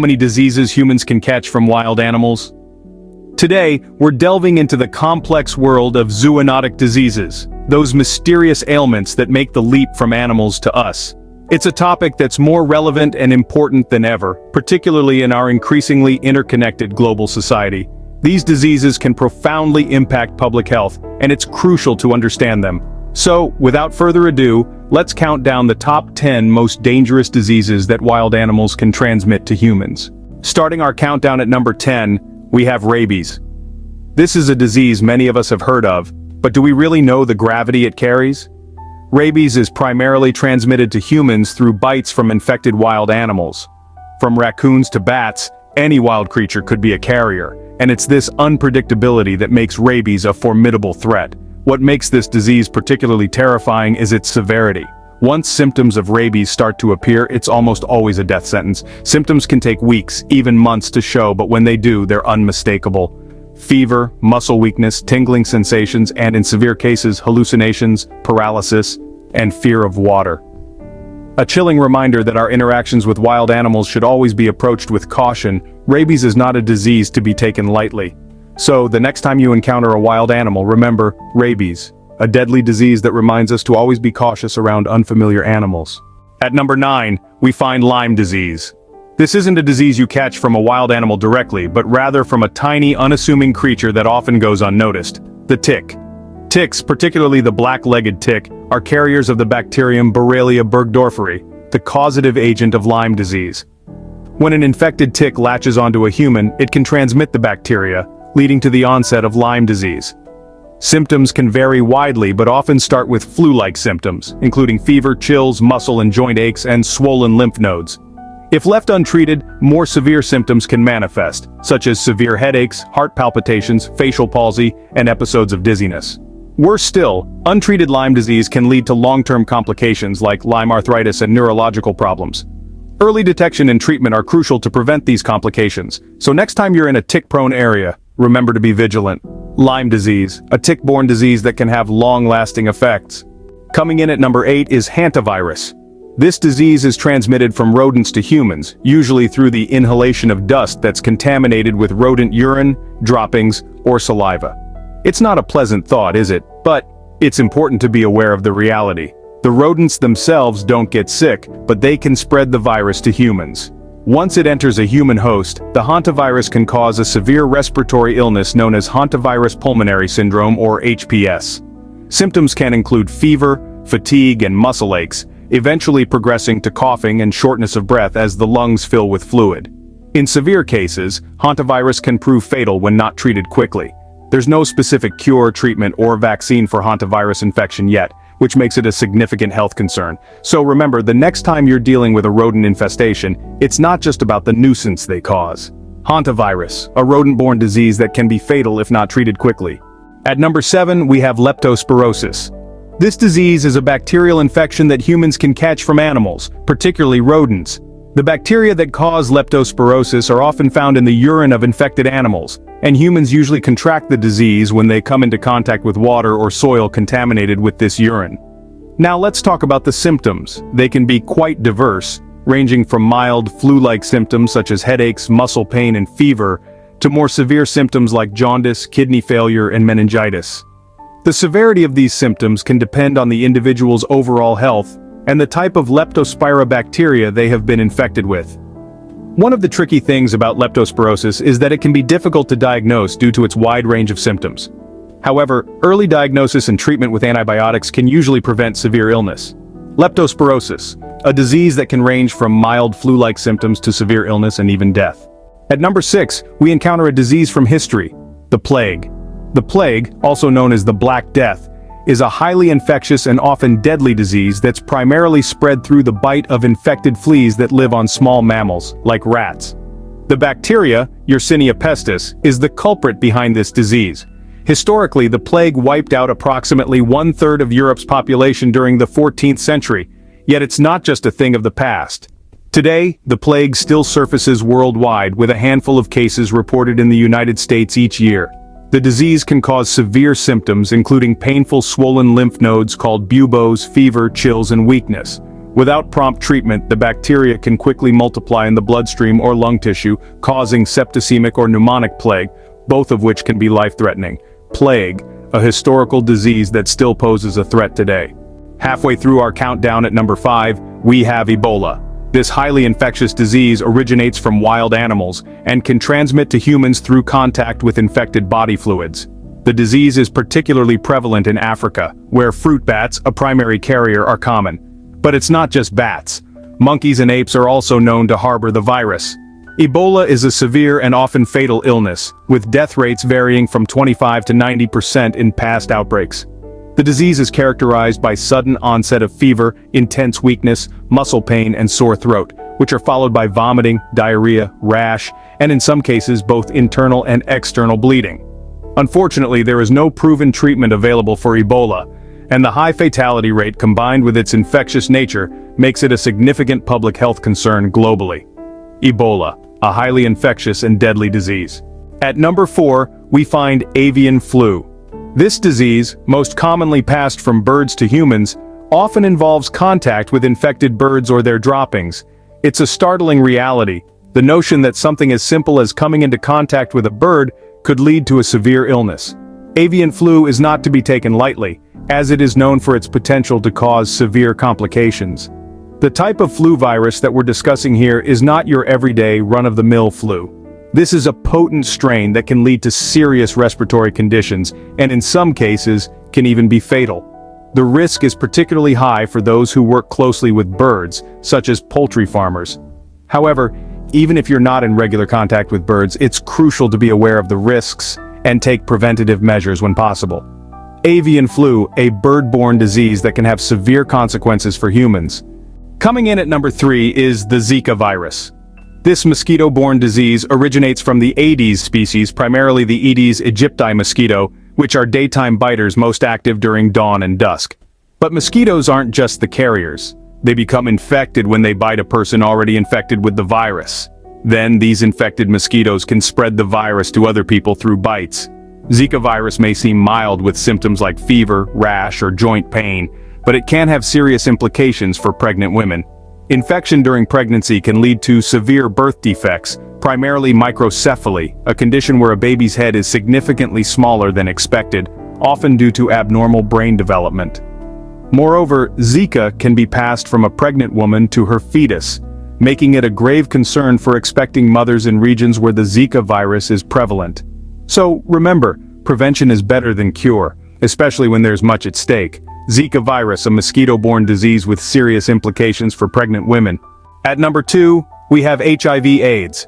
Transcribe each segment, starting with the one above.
Many diseases humans can catch from wild animals? Today, we're delving into the complex world of zoonotic diseases, those mysterious ailments that make the leap from animals to us. It's a topic that's more relevant and important than ever, particularly in our increasingly interconnected global society. These diseases can profoundly impact public health, and it's crucial to understand them. So, without further ado, let's count down the top 10 most dangerous diseases that wild animals can transmit to humans. Starting our countdown at number 10, we have rabies. This is a disease many of us have heard of, but do we really know the gravity it carries? Rabies is primarily transmitted to humans through bites from infected wild animals. From raccoons to bats, any wild creature could be a carrier, and it's this unpredictability that makes rabies a formidable threat. What makes this disease particularly terrifying is its severity. Once symptoms of rabies start to appear, it's almost always a death sentence. Symptoms can take weeks, even months to show, but when they do, they're unmistakable. Fever, muscle weakness, tingling sensations, and in severe cases, hallucinations, paralysis, and fear of water. A chilling reminder that our interactions with wild animals should always be approached with caution. Rabies is not a disease to be taken lightly. So, the next time you encounter a wild animal, remember, rabies, a deadly disease that reminds us to always be cautious around unfamiliar animals. At number 9, we find Lyme disease. This isn't a disease you catch from a wild animal directly, but rather from a tiny, unassuming creature that often goes unnoticed: the tick. Ticks, particularly the black-legged tick, are carriers of the bacterium Borrelia burgdorferi, the causative agent of Lyme disease. When an infected tick latches onto a human, it can transmit the bacteria, leading to the onset of Lyme disease. Symptoms can vary widely but often start with flu-like symptoms, including fever, chills, muscle and joint aches, and swollen lymph nodes. If left untreated, more severe symptoms can manifest, such as severe headaches, heart palpitations, facial palsy, and episodes of dizziness. Worse still, untreated Lyme disease can lead to long-term complications like Lyme arthritis and neurological problems. Early detection and treatment are crucial to prevent these complications, so next time you're in a tick-prone area, remember to be vigilant. Lyme disease, a tick-borne disease that can have long-lasting effects. Coming in at number 8 is hantavirus. This disease is transmitted from rodents to humans, usually through the inhalation of dust that's contaminated with rodent urine, droppings, or saliva. It's not a pleasant thought, is it? But it's important to be aware of the reality. The rodents themselves don't get sick, but they can spread the virus to humans. Once it enters a human host, the hantavirus can cause a severe respiratory illness known as hantavirus pulmonary syndrome, or HPS. Symptoms can include fever, fatigue, and muscle aches, eventually progressing to coughing and shortness of breath as the lungs fill with fluid. In severe cases, hantavirus can prove fatal when not treated quickly. There's no specific cure, treatment, or vaccine for hantavirus infection yet, which makes it a significant health concern. So remember, the next time you're dealing with a rodent infestation, it's not just about the nuisance they cause. Hantavirus, a rodent-borne disease that can be fatal if not treated quickly. At number 7, we have leptospirosis. This disease is a bacterial infection that humans can catch from animals, particularly rodents. The bacteria that cause leptospirosis are often found in the urine of infected animals, and humans usually contract the disease when they come into contact with water or soil contaminated with this urine. Now let's talk about the symptoms. They can be quite diverse, ranging from mild flu-like symptoms such as headaches, muscle pain, and fever, to more severe symptoms like jaundice, kidney failure, and meningitis. The severity of these symptoms can depend on the individual's overall health and the type of leptospira bacteria they have been infected with. One of the tricky things about leptospirosis is that it can be difficult to diagnose due to its wide range of symptoms. However, early diagnosis and treatment with antibiotics can usually prevent severe illness. Leptospirosis, a disease that can range from mild flu-like symptoms to severe illness and even death. At number 6, we encounter a disease from history: the plague. The plague, also known as the Black Death, is a highly infectious and often deadly disease that's primarily spread through the bite of infected fleas that live on small mammals, like rats. The bacteria, Yersinia pestis, is the culprit behind this disease. Historically, the plague wiped out approximately 1/3 of Europe's population during the 14th century, yet it's not just a thing of the past. Today, the plague still surfaces worldwide, with a handful of cases reported in the United States each year. The disease can cause severe symptoms including painful swollen lymph nodes called buboes, fever, chills, and weakness. Without prompt treatment, the bacteria can quickly multiply in the bloodstream or lung tissue, causing septicemic or pneumonic plague, both of which can be life-threatening. Plague, a historical disease that still poses a threat today. Halfway through our countdown at number 5, we have Ebola. This highly infectious disease originates from wild animals and can transmit to humans through contact with infected body fluids. The disease is particularly prevalent in Africa, where fruit bats, a primary carrier, are common. But it's not just bats. Monkeys and apes are also known to harbor the virus. Ebola is a severe and often fatal illness, with death rates varying from 25 to 90% in past outbreaks. The disease is characterized by sudden onset of fever, intense weakness, muscle pain, and sore throat, which are followed by vomiting, diarrhea, rash, and in some cases both internal and external bleeding. Unfortunately, there is no proven treatment available for Ebola, and the high fatality rate combined with its infectious nature makes it a significant public health concern globally. Ebola, a highly infectious and deadly disease. At number 4, we find avian flu. This disease, most commonly passed from birds to humans, often involves contact with infected birds or their droppings. It's a startling reality, the notion that something as simple as coming into contact with a bird could lead to a severe illness. Avian flu is not to be taken lightly, as it is known for its potential to cause severe complications. The type of flu virus that we're discussing here is not your everyday run-of-the-mill flu. This is a potent strain that can lead to serious respiratory conditions, and in some cases, can even be fatal. The risk is particularly high for those who work closely with birds, such as poultry farmers. However, even if you're not in regular contact with birds, it's crucial to be aware of the risks and take preventative measures when possible. Avian flu, a bird-borne disease that can have severe consequences for humans. Coming in at number 3 is the Zika virus. This mosquito-borne disease originates from the Aedes species, primarily the Aedes aegypti mosquito, which are daytime biters most active during dawn and dusk. But mosquitoes aren't just the carriers. They become infected when they bite a person already infected with the virus. Then these infected mosquitoes can spread the virus to other people through bites. Zika virus may seem mild with symptoms like fever, rash, or joint pain, but it can have serious implications for pregnant women. Infection during pregnancy can lead to severe birth defects, primarily microcephaly, a condition where a baby's head is significantly smaller than expected, often due to abnormal brain development. Moreover, Zika can be passed from a pregnant woman to her fetus, making it a grave concern for expecting mothers in regions where the Zika virus is prevalent. So, remember, prevention is better than cure, especially when there's much at stake. Zika virus, a mosquito-borne disease with serious implications for pregnant women. At number 2, we have HIV/AIDS.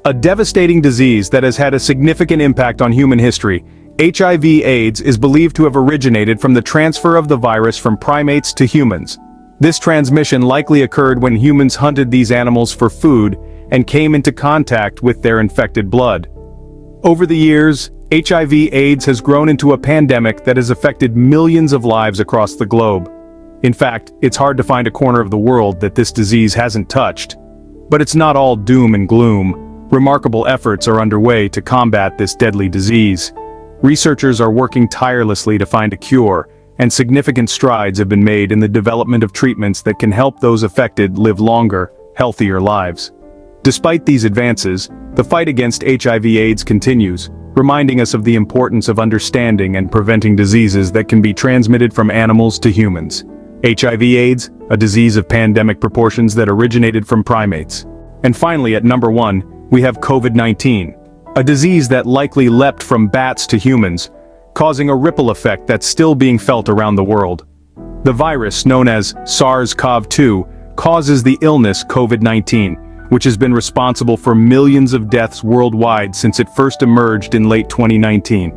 A devastating disease that has had a significant impact on human history. HIV/AIDS is believed to have originated from the transfer of the virus from primates to humans. This transmission likely occurred when humans hunted these animals for food and came into contact with their infected blood. Over the years, HIV/AIDS has grown into a pandemic that has affected millions of lives across the globe. In fact, it's hard to find a corner of the world that this disease hasn't touched. But it's not all doom and gloom. Remarkable efforts are underway to combat this deadly disease. Researchers are working tirelessly to find a cure, and significant strides have been made in the development of treatments that can help those affected live longer, healthier lives. Despite these advances, the fight against HIV/AIDS continues, reminding us of the importance of understanding and preventing diseases that can be transmitted from animals to humans. HIV/AIDS, a disease of pandemic proportions that originated from primates. And finally, at number 1, we have COVID-19, a disease that likely leapt from bats to humans, causing a ripple effect that's still being felt around the world. The virus, known as SARS-CoV-2, causes the illness COVID-19, which has been responsible for millions of deaths worldwide since it first emerged in late 2019.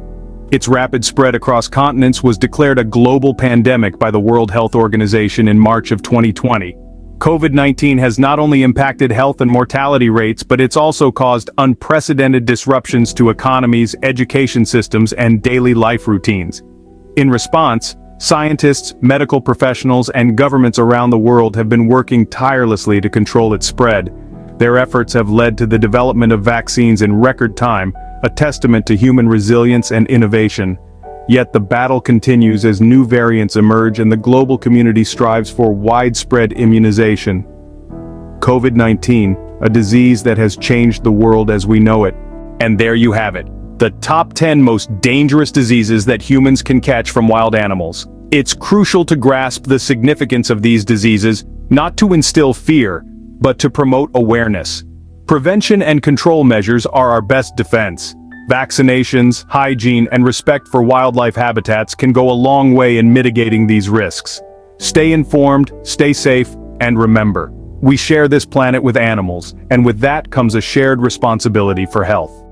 Its rapid spread across continents was declared a global pandemic by the World Health Organization in March of 2020. COVID-19 has not only impacted health and mortality rates, but it's also caused unprecedented disruptions to economies, education systems, and daily life routines. In response, scientists, medical professionals, and governments around the world have been working tirelessly to control its spread. Their efforts have led to the development of vaccines in record time, a testament to human resilience and innovation. Yet the battle continues as new variants emerge and the global community strives for widespread immunization. COVID-19, a disease that has changed the world as we know it. And there you have it, the top 10 most dangerous diseases that humans can catch from wild animals. It's crucial to grasp the significance of these diseases, not to instill fear, but to promote awareness. Prevention and control measures are our best defense. Vaccinations, hygiene, and respect for wildlife habitats can go a long way in mitigating these risks. Stay informed, stay safe, and remember, we share this planet with animals, and with that comes a shared responsibility for health.